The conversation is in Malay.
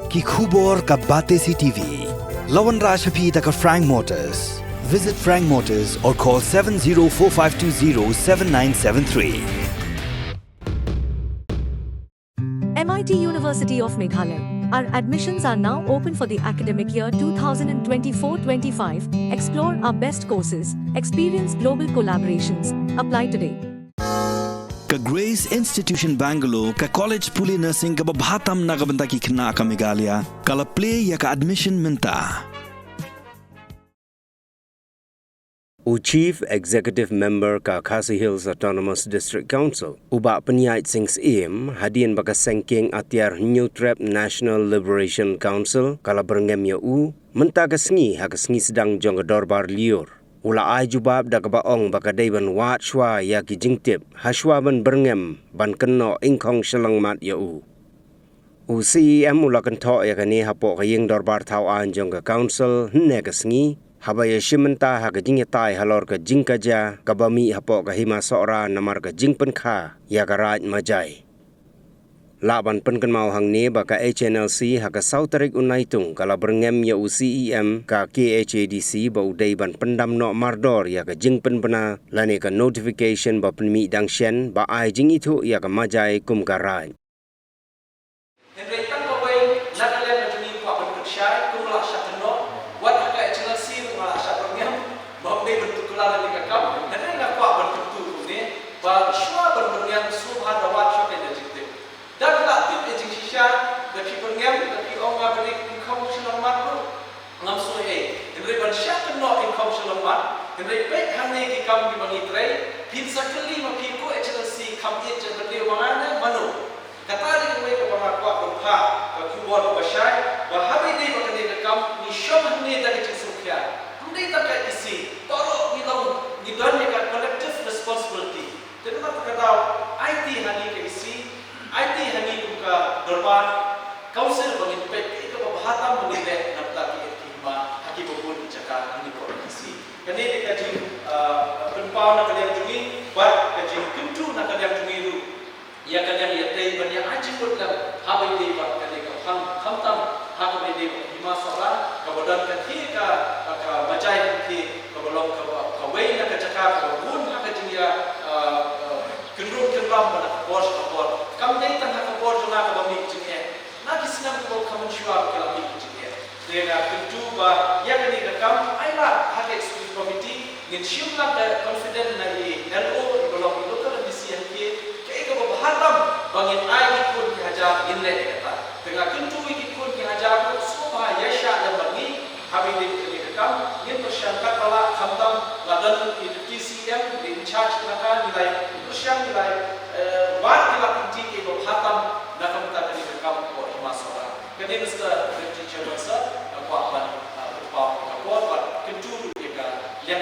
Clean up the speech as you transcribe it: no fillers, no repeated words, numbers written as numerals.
ki khubor ka Bate CTV. Lawan Rashaphi taka Frank Motors. Visit Frank Motors or call 7045207973. MIT University of Meghalaya. Our admissions are now open for the academic year 2024-25. Explore our best courses, experience global collaborations. Apply today. Ka Grace Institution Bangalore ka College Puli Nursing ka babhatam na kabanta ki khna ka Meghalaya kala play ya ka admission minta. Chief Executive Member ka Khasi Hills Autonomous District Council, uba penyait sings im hadian baka sengking atiar New Trap National Liberation Council kala berengem ya menta ka sengi sedang jong dorbar liur. Ula ai jubab da ka baong baka daiban wat shwa ya ki jingtip hashwa ban berengem ban kenno ingkong selang mat ya CEM ula kan tho ya ka ni hapo ka ying dorbar tau an jong ka council ne ka sengi habaya shimenta ha ka jingetai halor ka jingkaja ka bami hapo ka hima sora namar ka jingpen kha ya ka raj majai. Laban penkan mau hang ni baka HNLC ha ka sautarik unaitung kala berengem ya CEM ka KHADC ba udai ban pendam no mardor ya ka jingpen bena lani ka notification ba penmi dangshen ba ai jing itu ya ka majai kum ka raj. Council mengimpek ke pembahasan menilai nafta kihima hakim pun cakap ini koalisi. Kini dikaji penpau nak kalian jungi, buat kaji kentu nak kalian jungi itu. Ia kalian yatai banyak aji pun dah habai di buat kalian hamtam hakai di hima soalan kemudian kati ka macai kati kebolong kawai nak cakap kebun hakai dia kendung nak bos kami ni tengah bos nak kami jungi. Nak senang kalau kamu cuba kalau begitu dia. Dengan tentu bah yang ini rekam, ayah hak eksekutif komiti ingin cium nak confident dari LO belum itu kalau disian ke kalau berhatam bangin ayah pun dihajar inlet kata. Dengan tentu ini pun dihajar semua yasha yang bagi habis ini rekam ingin persyarat kalau hamtam ladan itu TCM di charge nak nilai persyang nilai buat kita tinggi kalau berhatam nak kamu tak ini rekam. Kami mesti berbicara pasal apa berpau kapal, kentu juga yang